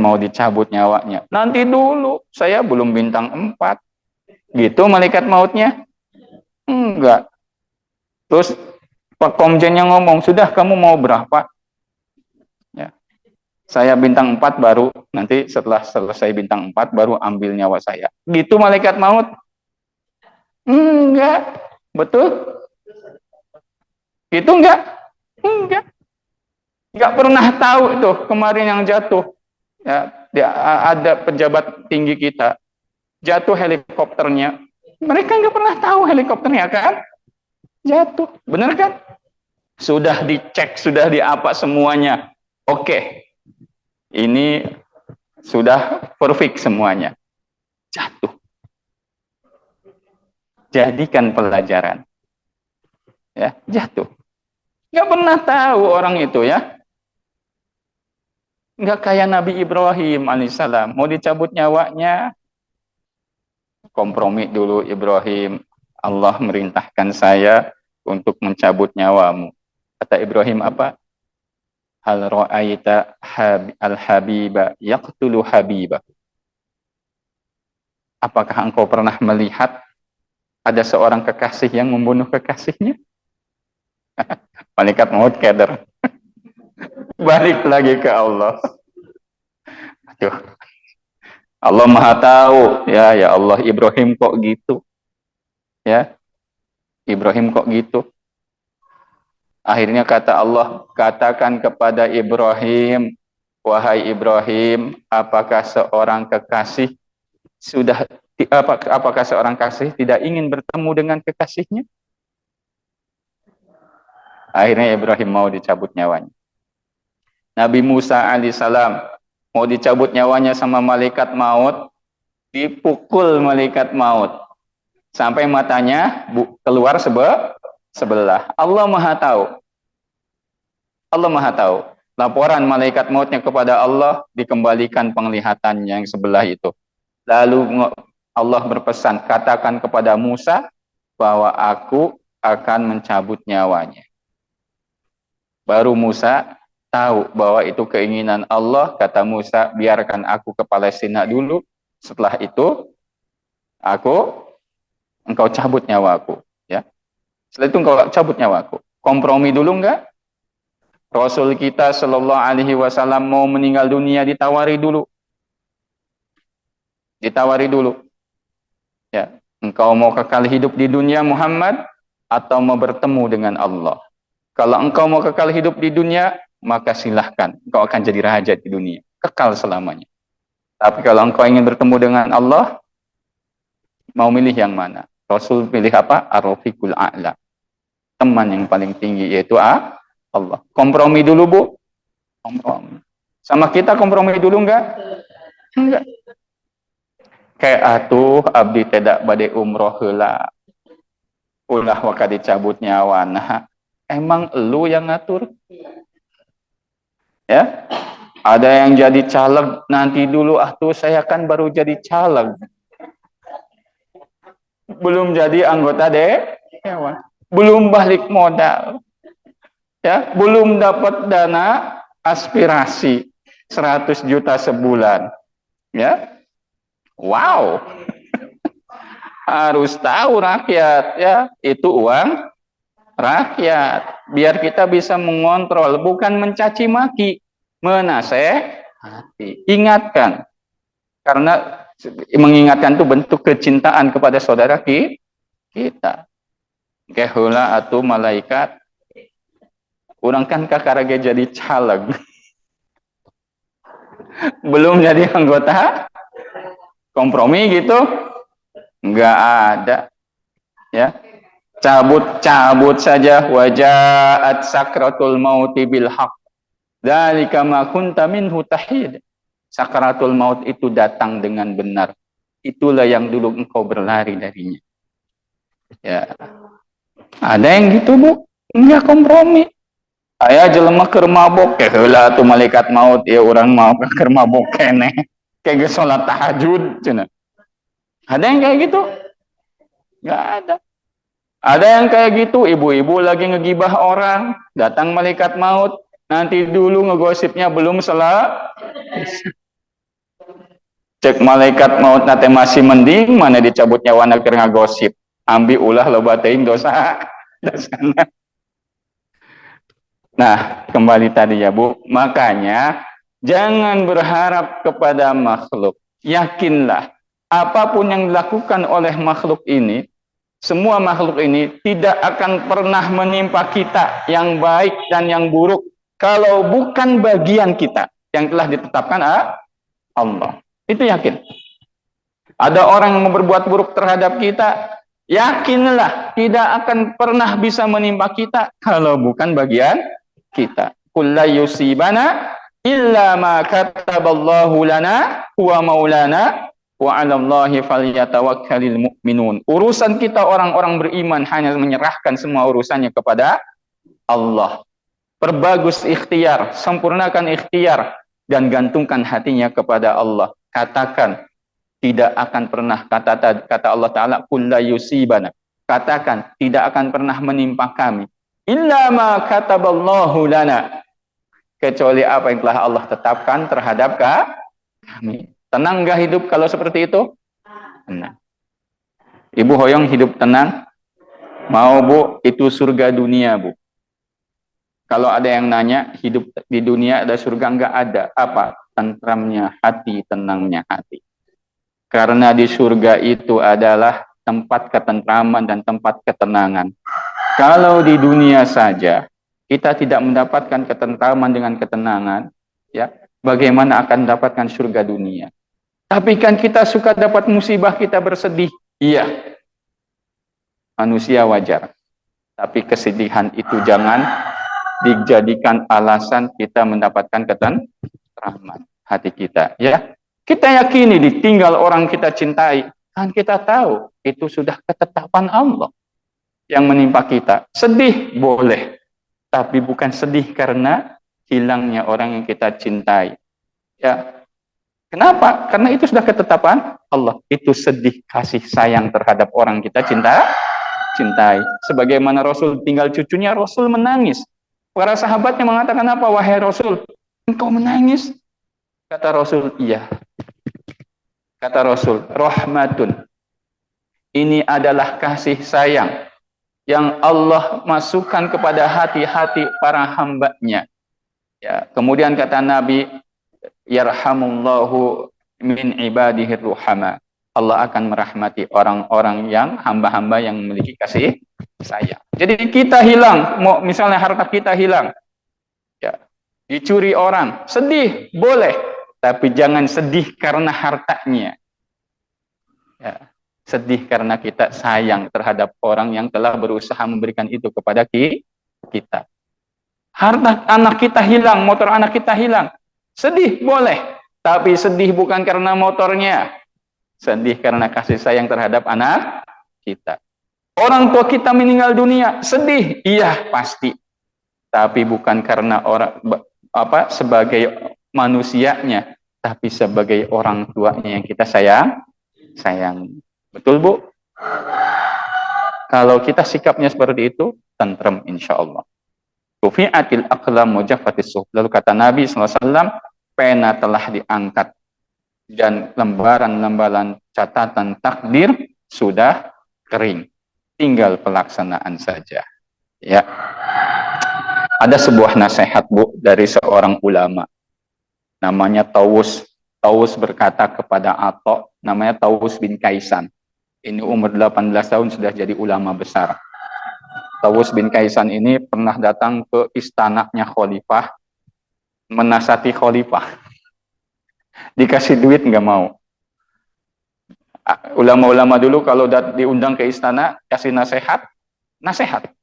Speaker 1: mau dicabut nyawanya. Nanti dulu, saya belum bintang 4. Gitu malaikat mautnya? Enggak. Terus Pak Komjen yang ngomong, sudah kamu mau berapa? Ya. Saya bintang 4 baru, nanti setelah selesai bintang 4 baru ambil nyawa saya. Gitu malaikat maut? Enggak. Betul? Gitu enggak? Enggak. Enggak pernah tahu itu kemarin yang jatuh. Ya, ada pejabat tinggi kita. Jatuh helikopternya. Mereka enggak pernah tahu helikopternya kan? Jatuh. Benar kan? Sudah dicek, sudah diapa semuanya. Oke. Ini Sudah perfect semuanya. Jatuh. Jadikan pelajaran. Ya, jatuh. Nggak pernah tahu orang itu ya. Nggak kayak Nabi Ibrahim alaihissalam. Mau dicabut nyawanya, kompromi dulu Ibrahim. Allah merintahkan saya untuk mencabut nyawamu. Kata Ibrahim apa? Hal ra'aita al-habiba yaqtulu habiba. Apakah engkau pernah melihat ada seorang kekasih yang membunuh kekasihnya? Malaikat maut keder. Balik lagi ke Allah. Aduh. Allah Maha tahu. Ya Allah, Ibrahim kok gitu? Ya, Ibrahim kok gitu? Akhirnya kata Allah, katakan kepada Ibrahim, wahai Ibrahim, apakah seorang kekasih apakah seorang kasih tidak ingin bertemu dengan kekasihnya? Akhirnya Ibrahim mau dicabut nyawanya. Nabi Musa alaihissalam mau dicabut nyawanya sama malaikat maut, dipukul malaikat maut sampai matanya keluar sebelah. Allah Maha tahu. Allah Maha tahu. Laporan malaikat mautnya kepada Allah, dikembalikan penglihatannya yang sebelah itu. Lalu Allah berpesan, katakan kepada Musa bahwa aku akan mencabut nyawanya. Baru Musa tahu bahwa itu keinginan Allah. Kata Musa, biarkan aku ke Palestina dulu. Setelah itu, engkau cabut nyawaku. Ya. Setelah itu engkau cabut nyawaku. Kompromi dulu enggak? Rasul kita Shallallahu Alaihi Wasallam mau meninggal dunia ditawari dulu. Ditawari dulu. Ya, engkau mau kekal hidup di dunia Muhammad atau mau bertemu dengan Allah? Kalau engkau mau kekal hidup di dunia, maka silahkan. Engkau akan jadi raja di dunia. Kekal selamanya. Tapi kalau engkau ingin bertemu dengan Allah, mau milih yang mana? Rasul pilih apa? Ar-Rafiqul A'la. Teman yang paling tinggi yaitu Allah. Kompromi dulu, Bu. Kompromi. Sama kita kompromi dulu enggak? Enggak. Kayak atuh abdi tidak bade umroh heula. Ulah waka dicabut nyawa. Nah, emang lu yang ngatur? Ya? Ada yang jadi caleg nanti dulu, tuh saya kan baru jadi caleg. Belum jadi anggota dewan. Belum balik modal. Ya, belum dapat dana aspirasi 100 juta sebulan. Ya. Wow. Harus tahu rakyat, ya, itu uang rakyat. Biar kita bisa mengontrol, bukan mencaci maki, menasehati. Ingatkan. Karena mengingatkan itu bentuk kecintaan kepada saudara kita. Kehula atau malaikat. Orang kan kakarage jadi caleg. Belum jadi anggota kompromi gitu. Enggak ada. Ya. Cabut saja. Wajaat sakratul mauti bil haq. Dzalika ma kunta minhu tahid. Sakratul maut itu datang dengan benar. Itulah yang dulu engkau berlari darinya. Ya. Ada yang gitu, Bu. Enggak kompromi. Aya jelema keur mabok ke heula atuh malaikat maut ya urang mau keur mabok keneh. Kayak salat tahajud cenah. Ada yang kayak gitu? Enggak ada. Ada yang kayak gitu, ibu-ibu lagi ngegibah orang, datang malaikat maut, nanti dulu ngegosipnya belum cek malaikat maut nate masih mending mana dicabut nyawana keur ngagosip. Ambi ulah loba teuing dosa. Dosana. Nah, kembali tadi ya, Bu. Makanya jangan berharap kepada makhluk. Yakinlah, apapun yang dilakukan oleh makhluk ini, semua makhluk ini tidak akan pernah menimpa kita yang baik dan yang buruk kalau bukan bagian kita yang telah ditetapkan Allah. Itu yakin. Ada orang yang berbuat buruk terhadap kita, yakinlah tidak akan pernah bisa menimpa kita kalau bukan bagian kita. Kullu yusibana illa ma kataballahu lana huwa maulana wa 'alallahi falyatawakkalul mu'minun. Urusan kita orang-orang beriman hanya menyerahkan semua urusannya kepada Allah. Perbagus ikhtiar, sempurnakan ikhtiar dan gantungkan hatinya kepada Allah. Katakan tidak akan pernah, kata Allah Ta'ala, qul la yusibana, katakan tidak akan pernah menimpa kami illa ma kataballahu lana, kecuali apa yang telah Allah tetapkan terhadap kami. Tenang gak hidup kalau seperti itu? Tenang. Ibu Hoyong hidup tenang? Mau Bu? Itu surga dunia Bu. Kalau ada yang nanya, hidup di dunia ada surga? Enggak ada. Apa? Tentramnya hati, tenangnya hati. Karena di surga itu adalah tempat ketentraman dan tempat ketenangan. Kalau di dunia saja kita tidak mendapatkan ketentraman dengan ketenangan, ya, bagaimana akan mendapatkan surga dunia? Tapi kan kita suka dapat musibah, kita bersedih. Iya, manusia wajar. Tapi kesedihan itu jangan dijadikan alasan kita mendapatkan ketentraman hati kita. Ya, kita yakini ditinggal orang kita cintai, kan kita tahu itu sudah ketetapan Allah yang menimpa kita. Sedih boleh, tapi bukan sedih karena hilangnya orang yang kita cintai. Ya, kenapa? Karena itu sudah ketetapan Allah. Itu sedih kasih sayang terhadap orang kita cintai. Sebagaimana Rasul tinggal cucunya, Rasul menangis. Para sahabatnya mengatakan apa? Wahai Rasul, engkau menangis? Kata Rasul, iya. Kata Rasul, rahmatun. Ini adalah kasih sayang yang Allah masukkan kepada hati-hati para hambanya. Ya, kemudian kata Nabi, yarhamullahu min ibadihir ruhama. Allah akan merahmati orang-orang yang hamba-hamba yang memiliki kasih sayang. Jadi kita hilang, mau misalnya harta kita hilang, ya, dicuri orang, sedih boleh, tapi jangan sedih karena hartanya. Ya, sedih karena kita sayang terhadap orang yang telah berusaha memberikan itu kepada kita. Harta anak kita hilang, motor anak kita hilang, sedih boleh, tapi sedih bukan karena motornya. Sedih karena kasih sayang terhadap anak kita. Orang tua kita meninggal dunia, sedih, iya pasti. Tapi bukan karena sebagai manusianya, tapi sebagai orang tuanya yang kita sayang. Betul Bu? Kalau kita sikapnya seperti itu, tentrem insya Allah. Rufi'atil aqlam wa jaffatis suhuf. Lalu kata Nabi SAW, pena telah diangkat dan lembaran-lembaran catatan takdir sudah kering, tinggal pelaksanaan saja. Ya, ada sebuah nasihat Bu dari seorang ulama, namanya Tawus. Tawus berkata kepada Atta, namanya Tawus bin Kaisan. Ini umur 18 tahun sudah jadi ulama besar. Tawus bin Kaisan ini pernah datang ke istananya Khalifah, menasihati Khalifah. Dikasih duit nggak mau. Ulama-ulama dulu kalau diundang ke istana kasih nasihat.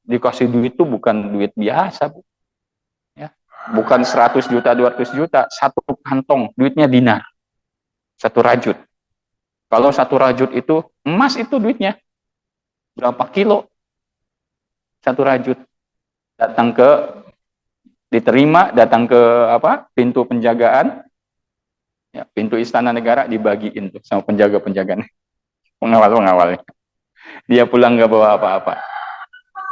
Speaker 1: Dikasih duit itu bukan duit biasa Bu. Ya, bukan 100 juta 200 juta, satu kantong duitnya dinar, satu rajut. Kalau satu rajut itu emas, itu duitnya berapa kilo satu rajut. Datang ke pintu penjagaan. Ya, pintu istana negara dibagiin tuh sama penjaga-penjaganya, pengawal-pengawalnya. Dia pulang nggak bawa apa-apa.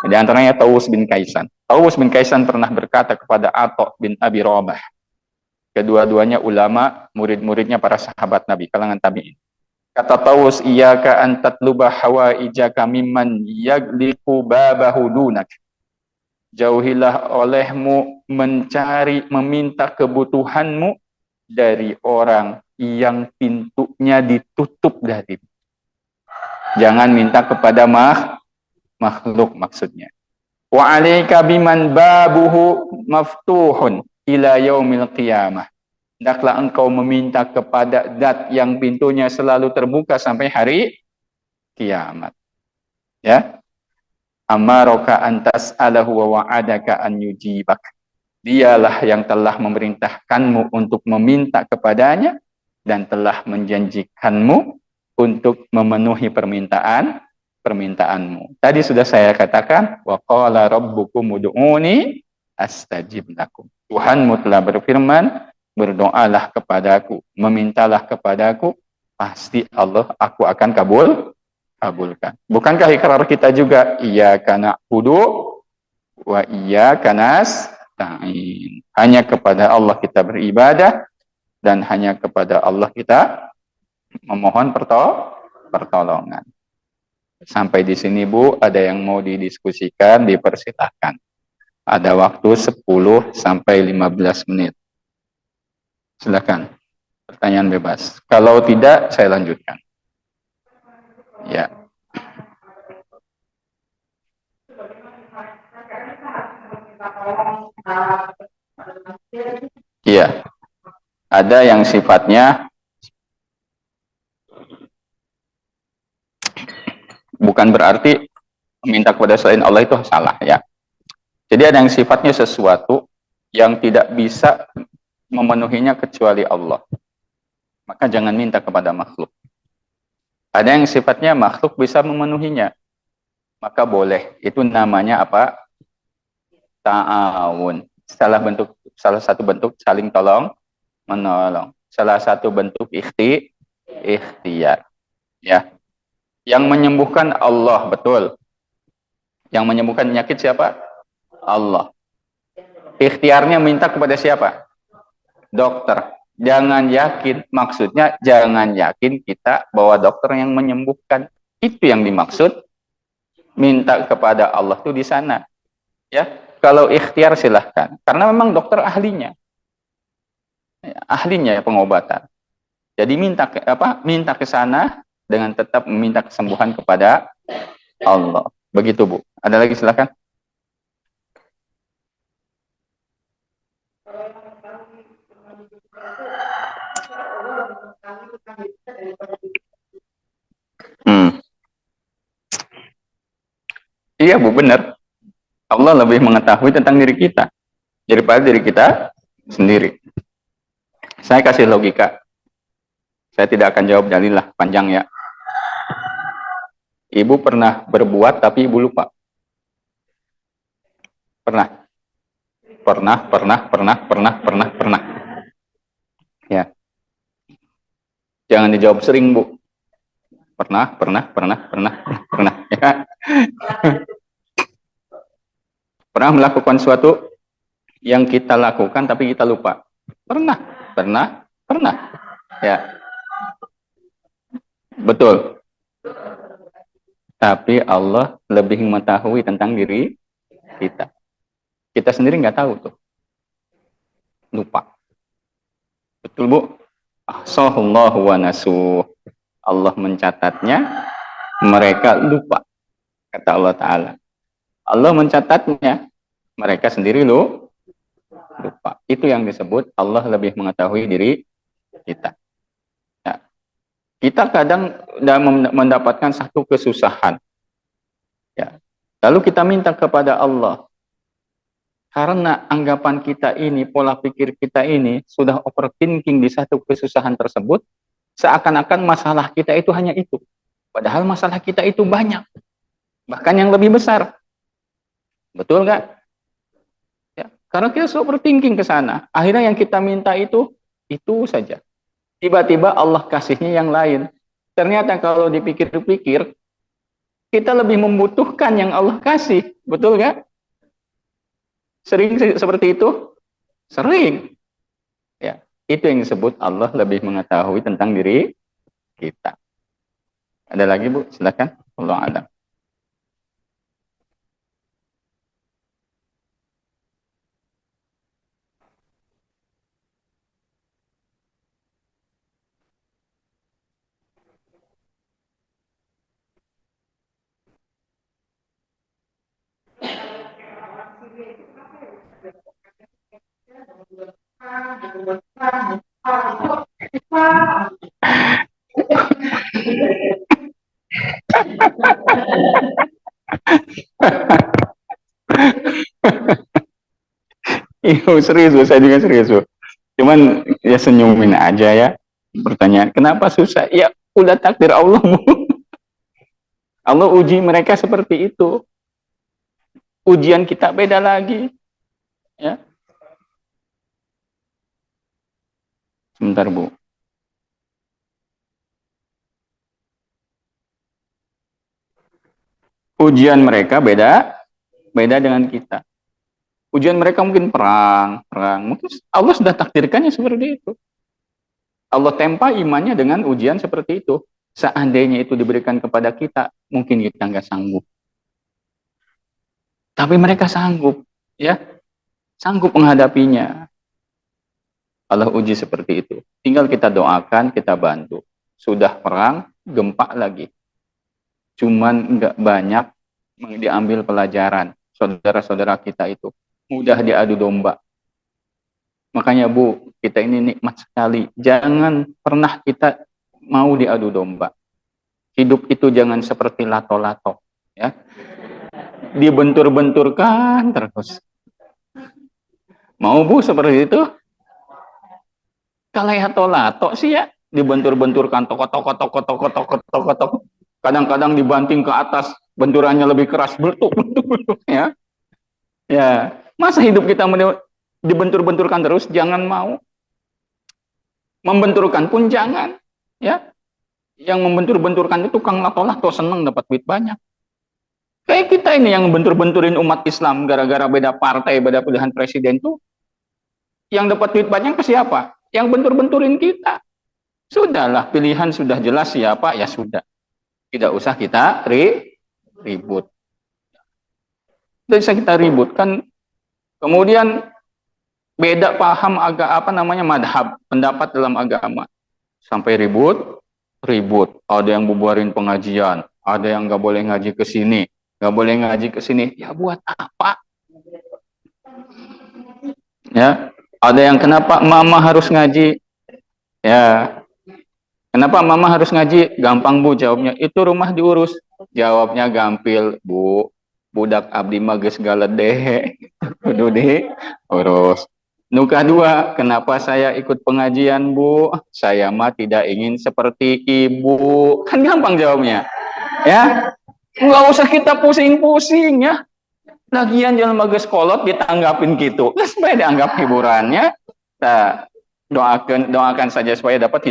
Speaker 1: Di antaranya Tawus bin Kaisan. Tawus bin Kaisan pernah berkata kepada Atta bin Abi Rabah. Kedua-duanya ulama, murid-muridnya para sahabat Nabi, kalangan tabi'in. Kata Tawus, iyyaka an tatluba hawaijaka mimman yagliqu babahu dunak. Jauhilah olehmu meminta kebutuhanmu dari orang yang pintunya ditutup dari. Jangan minta kepada makhluk maksudnya. Wa 'alaika biman babuhu maftuhun ila yaumil qiyamah. Hendaklah engkau meminta kepada zat yang pintunya selalu terbuka sampai hari kiamat. Ya. Amaraka an tas'alahu wa wa'adaka an yujibak. Dialah yang telah memerintahkanmu untuk meminta kepadanya dan telah menjanjikanmu untuk memenuhi permintaanmu. Tadi sudah saya katakan, wa qala rabbukum ud'uni astajib lakum. Tuhanmu telah berfirman, berdoalah kepadaku, memintalah kepadaku, pasti aku akan kabulkan. Bukankah ikrar kita juga, iyyaka na'budu wa iyyaka nasta'in. Hanya kepada Allah kita beribadah dan hanya kepada Allah kita memohon pertolongan. Sampai di sini Bu, ada yang mau didiskusikan, dipersilahkan. Ada waktu 10 sampai 15 menit. Silakan. Pertanyaan bebas. Kalau tidak, saya lanjutkan. Ya. Iya. Ada yang sifatnya bukan berarti meminta kepada selain Allah itu salah ya. Jadi ada yang sifatnya sesuatu yang tidak bisa memenuhinya kecuali Allah. Maka jangan minta kepada makhluk. Ada yang sifatnya makhluk bisa memenuhinya. Maka boleh. Itu namanya apa? Ta'awun. Salah satu bentuk saling tolong menolong. Salah satu bentuk ikhtiar. Ya. Yang menyembuhkan Allah, betul. Yang menyembuhkan penyakit siapa? Allah. Ikhtiarnya minta kepada siapa? Dokter. Jangan yakin, maksudnya jangan yakin kita bahwa dokter yang menyembuhkan. Itu yang dimaksud. Minta kepada Allah itu di sana. Ya, kalau ikhtiar silahkan. Karena memang dokter ahlinya. Ahlinya pengobatan. Jadi minta ke sana dengan tetap meminta kesembuhan kepada Allah. Begitu Bu. Ada lagi silakan. Iya Bu, benar. Allah lebih mengetahui tentang diri kita daripada diri kita sendiri. Saya kasih logika. Saya tidak akan jawab dalil lah, panjang ya. Ibu pernah berbuat tapi ibu lupa. Pernah. Pernah. Ya. Jangan dijawab sering, Bu. Pernah. Ya. Pernah melakukan sesuatu yang kita lakukan tapi kita lupa. Pernah. Ya. Betul. Tapi Allah lebih mengetahui tentang diri kita. Kita sendiri nggak tahu tuh. Lupa. Betul Bu? Ahsallahu wa nasuh. Allah mencatatnya, mereka lupa. Kata Allah Ta'ala. Allah mencatatnya, mereka sendiri lupa. Itu yang disebut Allah lebih mengetahui diri kita. Ya. Kita kadang mendapatkan satu kesusahan. Ya. Lalu kita minta kepada Allah. Karena anggapan kita ini, pola pikir kita ini, sudah overthinking di satu kesusahan tersebut, seakan-akan masalah kita itu hanya itu. Padahal masalah kita itu banyak. Bahkan yang lebih besar. Betul nggak? Ya, karena kita sudah overthinking ke sana. Akhirnya yang kita minta itu saja. Tiba-tiba Allah kasihnya yang lain. Ternyata kalau dipikir-pikir, kita lebih membutuhkan yang Allah kasih. Betul nggak? Sering seperti itu? Sering. Ya, itu yang disebut Allah lebih mengetahui tentang diri kita. Ada lagi Bu? Silakan. Allah A'lam. Serius, saya juga serius. Cuman ya senyumin aja ya. Pertanyaan, kenapa susah? Ya udah takdir Allah. Allah uji mereka seperti itu. Ujian kita beda lagi. Ya, sebentar Bu. Ujian mereka beda dengan kita. Ujian mereka mungkin perang. Mungkin Allah sudah takdirkannya seperti itu. Allah tempa imannya dengan ujian seperti itu. Seandainya itu diberikan kepada kita, mungkin kita nggak sanggup. Tapi mereka sanggup, ya, sanggup menghadapinya. Allah uji seperti itu. Tinggal kita doakan, kita bantu. Sudah perang, gempa lagi. Cuman nggak banyak diambil pelajaran. Saudara-saudara kita itu mudah diadu domba. Makanya Bu, kita ini nikmat sekali. Jangan pernah kita mau diadu domba. Hidup itu jangan seperti lato-lato, ya. Dibentur-benturkan terus. Mau Bu seperti itu? Kalau lato-lato sih ya, dibentur-benturkan toko. Kadang-kadang dibanting ke atas, benturannya lebih keras, beletuk, ya. Ya, masa hidup kita dibentur-benturkan terus? Jangan mau. Membenturkan pun jangan, ya. Yang membentur-benturkan itu tukang lato-lato, seneng dapat duit banyak. Kayak kita ini yang bentur-benturin umat Islam gara-gara beda partai, beda pilihan presiden tuh, yang dapat duit banyak ke siapa? Yang bentur-benturin kita. Sudahlah, pilihan sudah jelas siapa, ya sudah. Tidak usah kita ribut. Tidak usah kita ribut kan. Kemudian beda paham madhab, pendapat dalam agama. Sampai ribut. Ada yang bubarin pengajian, ada yang nggak boleh ngaji ke sini, nggak boleh ngaji ke sini. Ya buat apa? Ya, ada yang kenapa mama harus ngaji? Ya, kenapa mama harus ngaji? Gampang Bu jawabnya. Itu rumah diurus. Jawabnya gampil Bu. Budak abdi mah geus galedeh. Kudu diurus. Nuka dua, kenapa saya ikut pengajian Bu? Saya mah tidak ingin seperti ibu. Kan gampang jawabnya. Ya, nggak usah kita pusing-pusing ya. Lagian jangan bagus kolot ditanggapin gitu. Nah, supaya dianggap hiburannya. Nah, doakan saja supaya dapat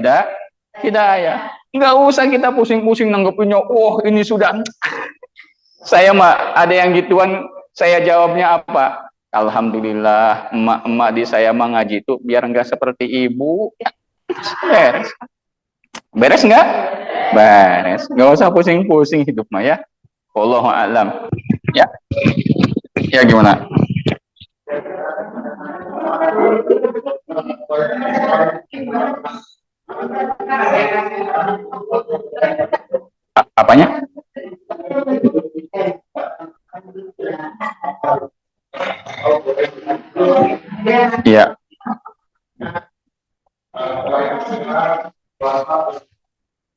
Speaker 1: hidayah. Nggak usah kita pusing-pusing nanggepinnya. Oh ini sudah. Saya mah ada yang gituan. Saya jawabnya apa? Alhamdulillah, emak-emak di saya mah ngaji itu biar nggak seperti ibu. Beres. Beres nggak? Beres. Nggak usah pusing-pusing hidup mah ya. Wallahu a'lam. Ya. Ya gimana? Apanya? Iya.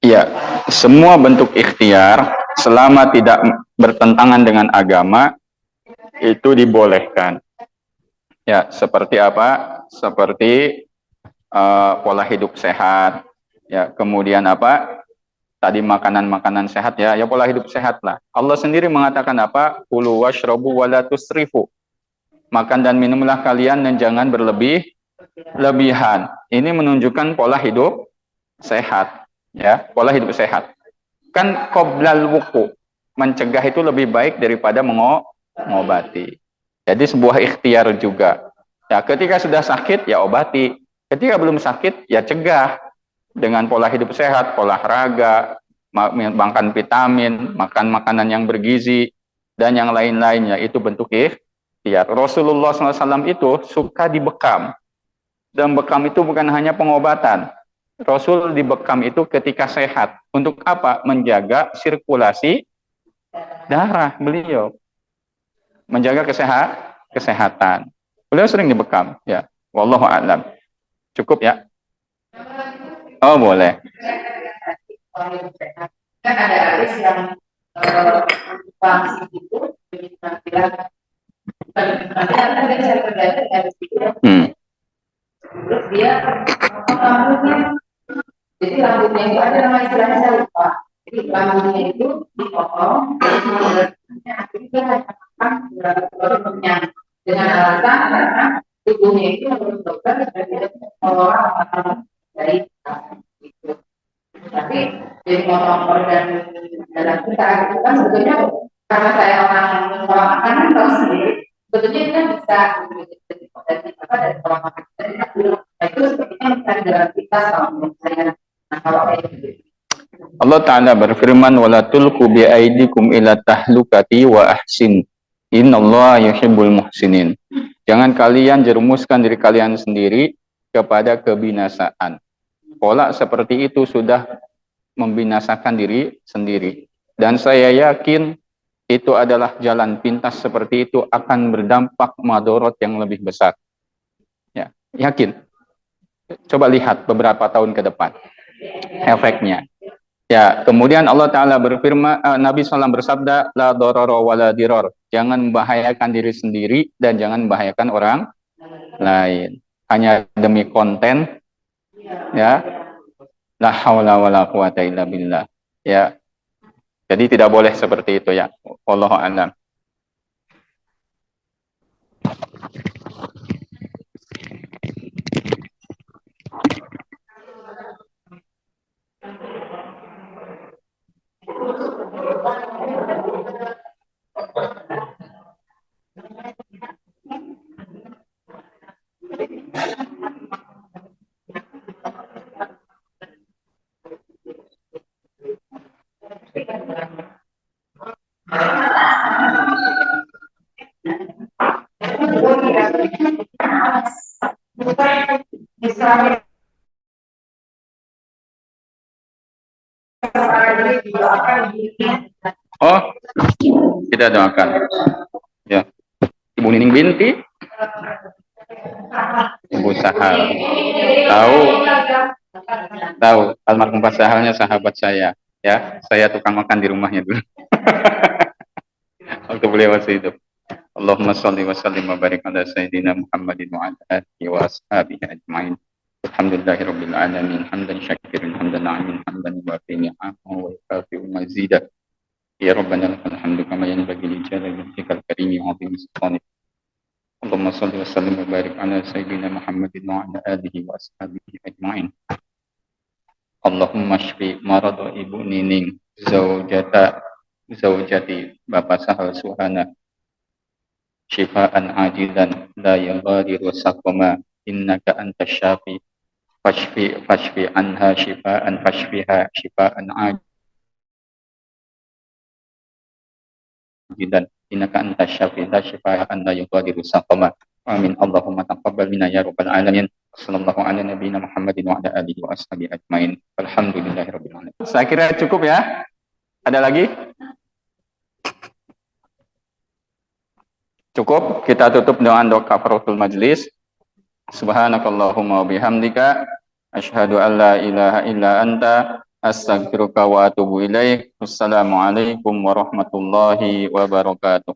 Speaker 1: Iya, semua bentuk ikhtiar selama tidak bertentangan dengan agama itu dibolehkan. Ya, seperti apa? Seperti pola hidup sehat. Ya, kemudian apa? Tadi makanan-makanan sehat ya, ya pola hidup sehat lah. Allah sendiri mengatakan apa? Kulu washrabu wala tusrifu. Makan dan minumlah kalian dan jangan berlebihan. Ini menunjukkan pola hidup sehat, ya, pola hidup sehat. Kan qoblal wuku, mencegah itu lebih baik daripada mengobati. Jadi sebuah ikhtiar juga. Ya, ketika sudah sakit ya obati. Ketika belum sakit ya cegah dengan pola hidup sehat, olahraga, makan vitamin, makan makanan yang bergizi dan yang lain-lainnya. Itu bentuk ikhtiar. Rasulullah SAW itu suka dibekam. Dan bekam itu bukan hanya pengobatan. Rasul dibekam itu ketika sehat. Untuk apa? Menjaga sirkulasi darah beliau. Menjaga kesehatan. Beliau sering dibekam. Ya, wallahu a'lam. Cukup ya? Oh, boleh. Kan ada yang vaksin itu Hmm.
Speaker 2: Terus dia rambutnya, jadi rambutnya itu ada nama istilahnya saya lupa. Jadi rambutnya itu dipotong, akhirnya produknya dengan alasan karena tubuhnya itu menurut dokter tidak orang dari itu. Tapi jadi potong organ dalam kita itu kan sebetulnya karena saya orang makanan tahu sendiri, sebetulnya itu kan bisa dari apa dari pola makan itu sepertinya bukan dalam kita kalau menurut saya. Nah kalau kayak gitu.
Speaker 1: Allah Ta'ala berfirman wala tulqu bi aidikum ila tahlukati wa ahsin innallaha yuhibbul muhsinin. Jangan kalian jerumuskan diri kalian sendiri kepada kebinasaan. Pola seperti itu sudah membinasakan diri sendiri. Dan saya yakin itu adalah jalan pintas seperti itu akan berdampak madorot yang lebih besar. Ya, yakin. Coba lihat beberapa tahun ke depan efeknya. Ya, kemudian Allah Ta'ala berfirman, Nabi SAW bersabda, la dororo wa la diror. Jangan membahayakan diri sendiri dan jangan membahayakan orang lain. Hanya demi konten, ya. La haula wa la quwata illa billah. Ya. Jadi tidak boleh seperti itu ya. Wallahu a'lam. Oh, kita doakan. Ya, Ibu Nining binti, Ibu Sahal. Tahu almarhum Pak Sahalnya sahabat saya. Ya, saya tukang makan di rumahnya dulu. Waktu beliau masih hidup. Allahumma salli wa sallim wa barik ala sayyidina Muhammadin wa ala alihi wa ashabihi ajma'in. Alhamdulillahi rabbil alamin. Hamdan syakirin, hamdan na'amin, hamdan yuwafi ni'amahu wa yukafi'u mazidah. Ya Rabbana lakal hamdu kama yanbaghi li jalali wajhikal karimi wa 'azimi sultanik. Allahumma salli wa sallim wa barik ala sayyidina Muhammadin wa ala alihi wa ashabihi ajma'in. Allahumma shfi marada Ibu Nining zaujati Bapak Sahal Suhana shifaan ajilan la yaghadiru saqama innaka antas syafi fashfi anha shifaan fashfiha shifaan ajilan innaka antas syafi la shifaan la yaghadiru saqama. Amin. Allahumma taqabbal minna ya rabbal alamin. Sallallahu ala nabiyyina Muhammadin wa ala alihi wa ashabihi ajmain. Alhamdulillahirabbil alamin. Saya kira cukup ya. Ada lagi? Cukup, kita tutup dengan doa kafaratul majlis. Subhanakallahumma wa bihamdika asyhadu an la ilaha illa anta astaghfiruka wa atubu ilaik. Wassalamualaikum warahmatullahi wabarakatuh.